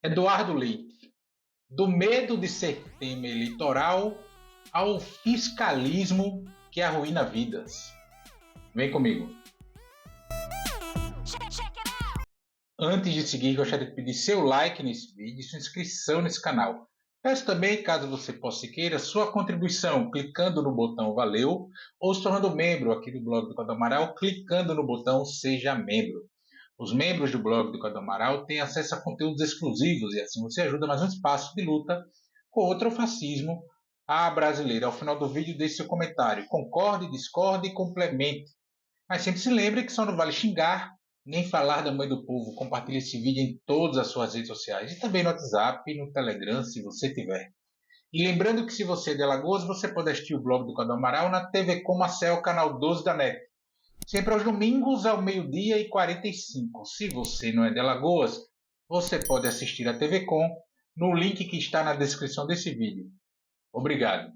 Eduardo Leite, do medo de ser tema eleitoral ao fiscalismo que arruína vidas. Vem comigo. Antes de seguir, gostaria de pedir seu like nesse vídeo e sua inscrição nesse canal. Peço também, caso você possa e queira, sua contribuição clicando no botão Valeu ou se tornando membro aqui do blog do Cláudio Amaral, clicando no botão Seja Membro. Os membros do blog do Cláudio Amaral têm acesso a conteúdos exclusivos e assim você ajuda mais um espaço de luta contra o fascismo à brasileira. Ao final do vídeo, deixe seu comentário. Concorde, discorde e complemente. Mas sempre se lembre que só não vale xingar nem falar da mãe do povo. Compartilhe esse vídeo em todas as suas redes sociais e também no WhatsApp e no Telegram, se você tiver. E lembrando que se você é de Alagoas, você pode assistir o blog do Cláudio Amaral na TV Com Marcel, canal 12 da NET. Sempre aos domingos, ao 12h45. Se você não é de Alagoas, você pode assistir a TV Com no link que está na descrição desse vídeo. Obrigado.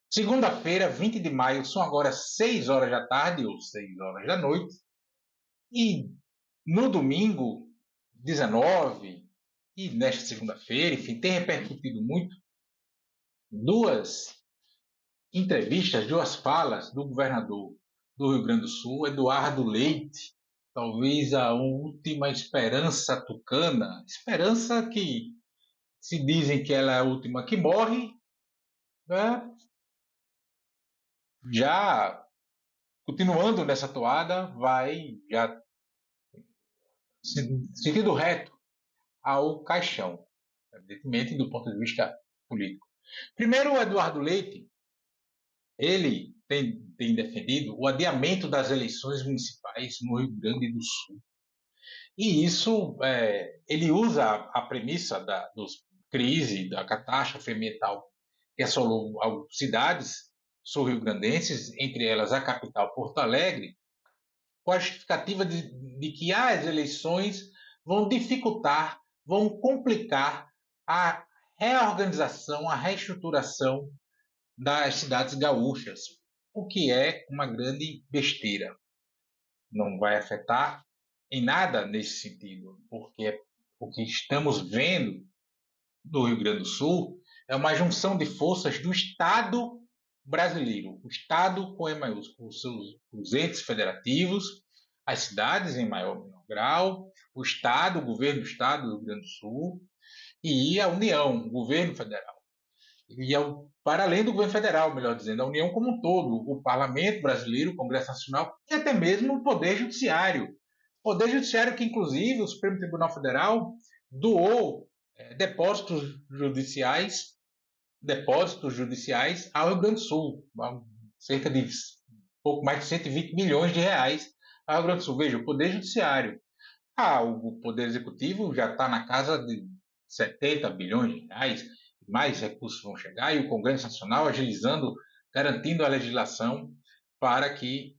Segunda-feira, 20 de maio, são agora 6 horas da tarde ou 6 horas da noite. E no domingo, 19, e nesta segunda-feira, enfim, tem repercutido muito duas entrevistas, duas falas do governador do Rio Grande do Sul, Eduardo Leite, talvez a última esperança tucana, esperança que se dizem que ela é a última que morre, né? Já continuando nessa toada, vai já sentido reto ao caixão, evidentemente do ponto de vista político. Primeiro, o Eduardo Leite, ele tem defendido o adiamento das eleições municipais no Rio Grande do Sul. E isso, ele usa a premissa da crise, da catástrofe ambiental que assolou algumas cidades sul-rio-grandenses, entre elas a capital Porto Alegre, com a justificativa de que as eleições vão dificultar, vão complicar a reorganização, a reestruturação das cidades gaúchas, o que é uma grande besteira. Não vai afetar em nada nesse sentido, porque o que estamos vendo no Rio Grande do Sul é uma junção de forças do Estado brasileiro, o Estado com E maiúsculo, os entes federativos, as cidades em maior ou menor grau, o Estado, o governo do Estado do Rio Grande do Sul e a União, o governo federal. E para além do governo federal, melhor dizendo, a União como um todo, o Parlamento brasileiro, o Congresso Nacional e até mesmo o Poder Judiciário. O Poder Judiciário que, inclusive, o Supremo Tribunal Federal doou depósitos judiciais ao Rio Grande do Sul, cerca de pouco mais de 120 milhões de reais ao Rio Grande do Sul. Veja, o Poder Judiciário. O Poder Executivo já está na casa de 70 bilhões de reais, mais recursos vão chegar, e o Congresso Nacional agilizando, garantindo a legislação para que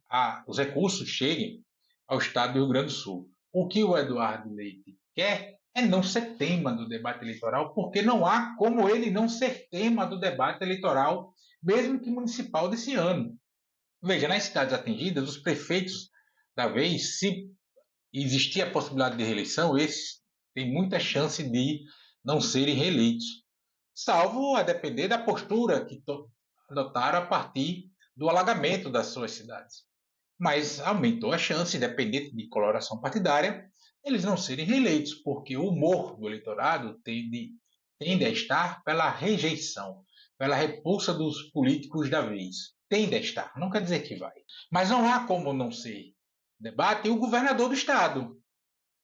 os recursos cheguem ao Estado do Rio Grande do Sul. O que o Eduardo Leite quer é não ser tema do debate eleitoral, porque não há como ele não ser tema do debate eleitoral, mesmo que municipal desse ano. Veja, nas cidades atingidas, os prefeitos da vez, se existir a possibilidade de reeleição, esses têm muita chance de não serem reeleitos, salvo a depender da postura que adotaram a partir do alagamento das suas cidades. Mas aumentou a chance, independente de coloração partidária, eles não serem reeleitos, porque o humor do eleitorado tende a estar pela rejeição, pela repulsa dos políticos da vez. Tende a estar, não quer dizer que vai. Mas não há como não ser debate o governador do Estado.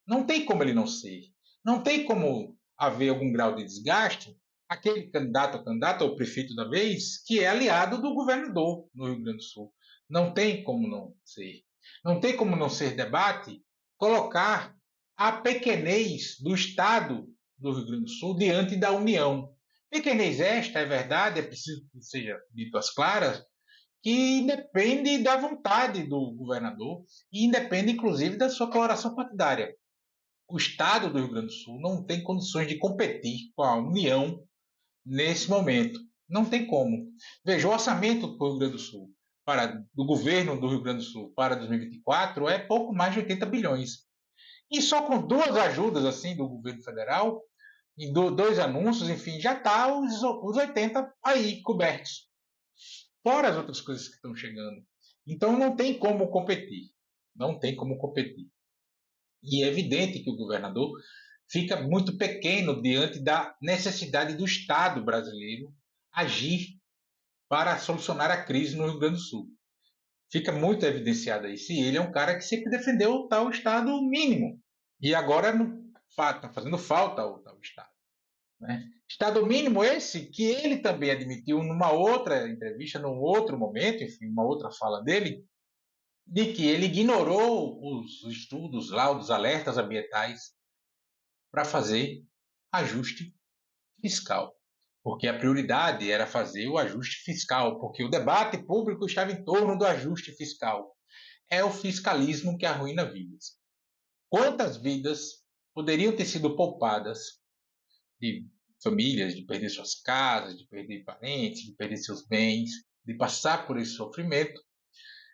Não tem como ele não ser. Não tem como haver algum grau de desgaste aquele candidato ou prefeito da vez que é aliado do governador no Rio Grande do Sul. Não tem como não ser. Não tem como não ser debate colocar a pequenez do Estado do Rio Grande do Sul diante da União. Pequenez esta, é verdade, é preciso que seja dito às claras, que independe da vontade do governador e independe, inclusive, da sua coloração partidária. O Estado do Rio Grande do Sul não tem condições de competir com a União nesse momento. Não tem como. Veja, o orçamento do Rio Grande do Sul, do governo do Rio Grande do Sul para 2024 é pouco mais de 80 bilhões. E só com 2 ajudas assim do governo federal, em 2 anúncios, enfim, já está os 80 aí cobertos. Fora as outras coisas que estão chegando. Então não tem como competir. Não tem como competir. E é evidente que o governador fica muito pequeno diante da necessidade do Estado brasileiro agir para solucionar a crise no Rio Grande do Sul. Fica muito evidenciado isso. E ele é um cara que sempre defendeu o tal Estado mínimo. E agora está fazendo falta o tal Estado. Né? Estado mínimo esse que ele também admitiu numa outra entrevista, num outro momento, enfim, uma outra fala dele, de que ele ignorou os estudos lá, os alertas ambientais, para fazer ajuste fiscal. Porque a prioridade era fazer o ajuste fiscal, porque o debate público estava em torno do ajuste fiscal. É o fiscalismo que arruína vidas. Quantas vidas poderiam ter sido poupadas de famílias, de perder suas casas, de perder parentes, de perder seus bens, de passar por esse sofrimento,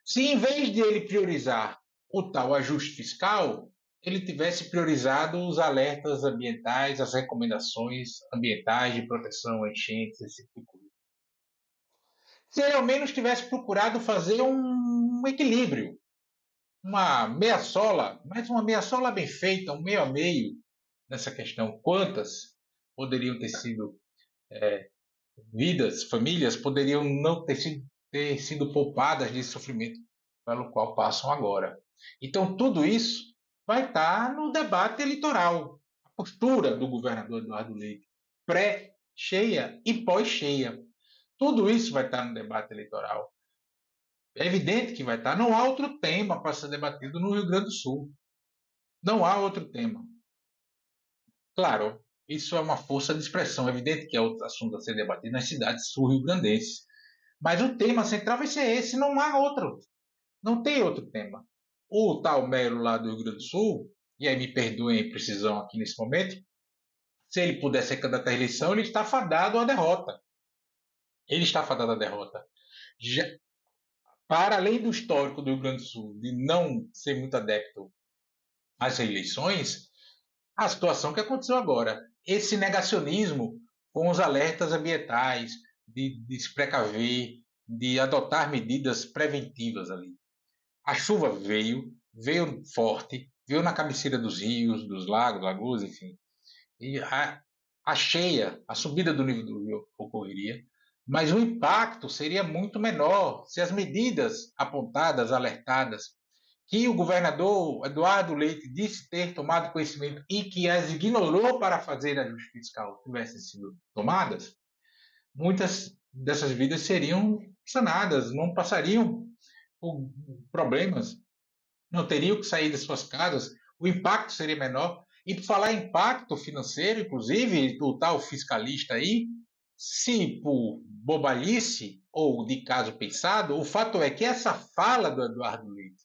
se em vez de ele priorizar o tal ajuste fiscal, ele tivesse priorizado os alertas ambientais, as recomendações ambientais de proteção a enchentes, esse tipo de coisa. Se ele ao menos tivesse procurado fazer um equilíbrio, uma meia sola, mas uma meia sola bem feita, um meio a meio nessa questão. Quantas poderiam ter sido vidas, famílias poderiam não ter sido poupadas desse sofrimento pelo qual passam agora. Então, tudo isso vai estar no debate eleitoral. A postura do governador Eduardo Leite, pré-cheia e pós-cheia. Tudo isso vai estar no debate eleitoral. É evidente que vai estar. Não há outro tema para ser debatido no Rio Grande do Sul. Não há outro tema. Claro, isso é uma força de expressão. É evidente que é outro assunto a ser debatido nas cidades sul-rio-grandenses. Mas o tema central vai ser esse, não há outro. Não tem outro tema. O tal Melo lá do Rio Grande do Sul, e aí me perdoem a imprecisão aqui nesse momento, se ele puder ser candidato à eleição, ele está fadado à derrota. Ele está fadado à derrota. Já, para além do histórico do Rio Grande do Sul, de não ser muito adepto às eleições, a situação que aconteceu agora, esse negacionismo com os alertas ambientais, de se precaver, de adotar medidas preventivas ali. A chuva veio forte, veio na cabeceira dos rios, dos lagos, lagoas, enfim. E a cheia, a subida do nível do rio ocorreria, mas o impacto seria muito menor se as medidas apontadas, alertadas, que o governador Eduardo Leite disse ter tomado conhecimento e que as ignorou para fazer ajuste fiscal tivessem sido tomadas, muitas dessas vidas seriam sanadas, não passariam por problemas, não teriam que sair das suas casas, o impacto seria menor. E por falar em impacto financeiro, inclusive, do tal fiscalista aí, se por bobalhice ou de caso pensado, o fato é que essa fala do Eduardo Leite,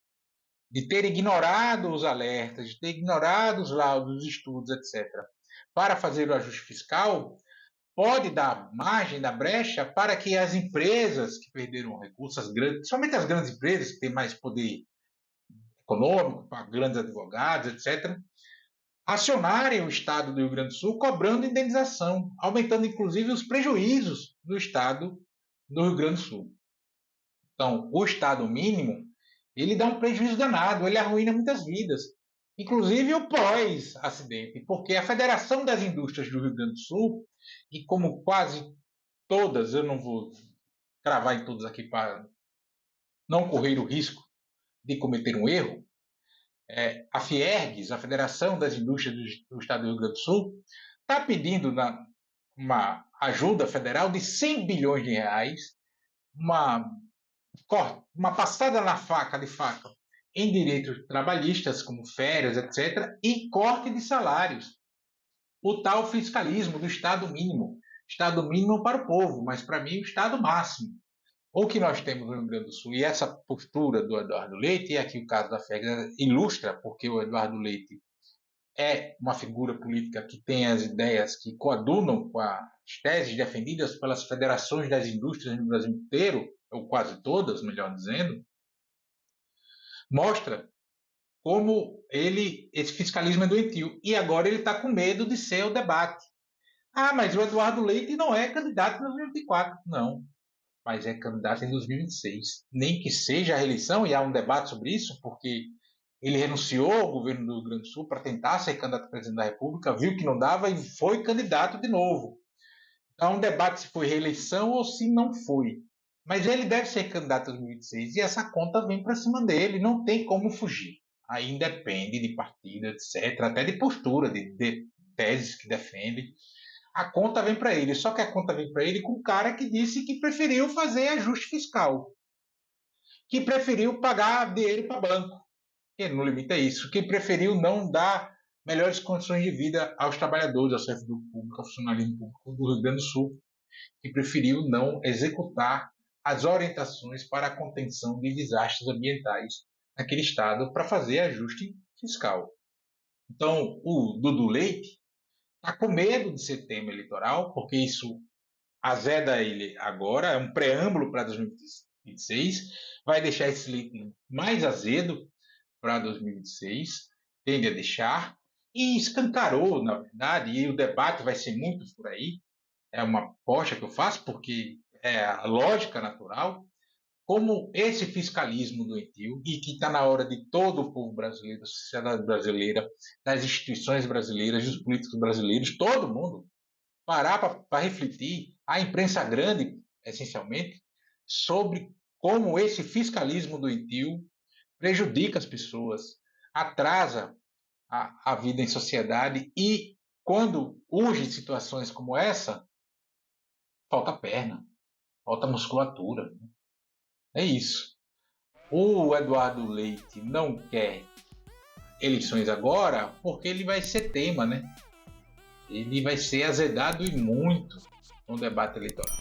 de ter ignorado os alertas, de ter ignorado os laudos, os estudos, etc., para fazer o ajuste fiscal, pode dar margem, dar brecha para que as empresas que perderam recursos, as grandes, somente as grandes empresas que têm mais poder econômico, para grandes advogados, etc., acionarem o Estado do Rio Grande do Sul cobrando indenização, aumentando inclusive os prejuízos do Estado do Rio Grande do Sul. Então, o Estado mínimo, ele dá um prejuízo danado, ele arruína muitas vidas, inclusive o pós-acidente, porque a Federação das Indústrias do Rio Grande do Sul, e como quase todas, eu não vou cravar em todas aqui para não correr o risco de cometer um erro, a Fiergs, a Federação das Indústrias do Estado do Rio Grande do Sul, está pedindo uma ajuda federal de 100 bilhões de reais, uma passada na faca em direitos trabalhistas, como férias, etc., e corte de salários. O tal fiscalismo do Estado mínimo. Estado mínimo para o povo, mas para mim o Estado máximo. O que nós temos no Rio Grande do Sul, e essa postura do Eduardo Leite, e aqui o caso da FEG ilustra, porque o Eduardo Leite é uma figura política que tem as ideias que coadunam com as teses defendidas pelas federações das indústrias no Brasil inteiro, ou quase todas, melhor dizendo, mostra como esse fiscalismo é doentio. E agora ele está com medo de ser o debate. Ah, mas o Eduardo Leite não é candidato em 2024. Não, mas é candidato em 2026. Nem que seja a reeleição, e há um debate sobre isso, porque ele renunciou ao governo do Rio Grande do Sul para tentar ser candidato a presidente da República, viu que não dava e foi candidato de novo. Há um debate se foi reeleição ou se não foi. Mas ele deve ser candidato em 2026 e essa conta vem para cima dele, não tem como fugir. Aí independe de partido, etc., até de postura, de teses que defende. A conta vem para ele, só que a conta vem para ele com um cara que disse que preferiu fazer ajuste fiscal, que preferiu pagar dinheiro para banco, que no limite é isso, que preferiu não dar melhores condições de vida aos trabalhadores, ao servidor público, ao funcionalismo público do Rio Grande do Sul, que preferiu não executar as orientações para a contenção de desastres ambientais naquele estado para fazer ajuste fiscal. Então, o Dudu Leite está com medo de ser tema eleitoral, porque isso azeda ele agora, é um preâmbulo para 2026, vai deixar esse leite mais azedo para 2026, tende a deixar, e escancarou, na verdade, e o debate vai ser muito por aí, é uma aposta que eu faço, porque é a lógica natural, como esse fiscalismo doentio, e que está na hora de todo o povo brasileiro, da sociedade brasileira, das instituições brasileiras, dos políticos brasileiros, todo mundo, parar para refletir, a imprensa grande, essencialmente, sobre como esse fiscalismo doentio prejudica as pessoas, atrasa a vida em sociedade e, quando urge situações como essa, falta perna, falta musculatura. É isso. O Eduardo Leite não quer eleições agora porque ele vai ser tema, né? Ele vai ser azedado e muito no debate eleitoral.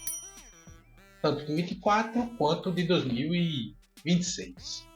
Tanto de 2024 quanto de 2026.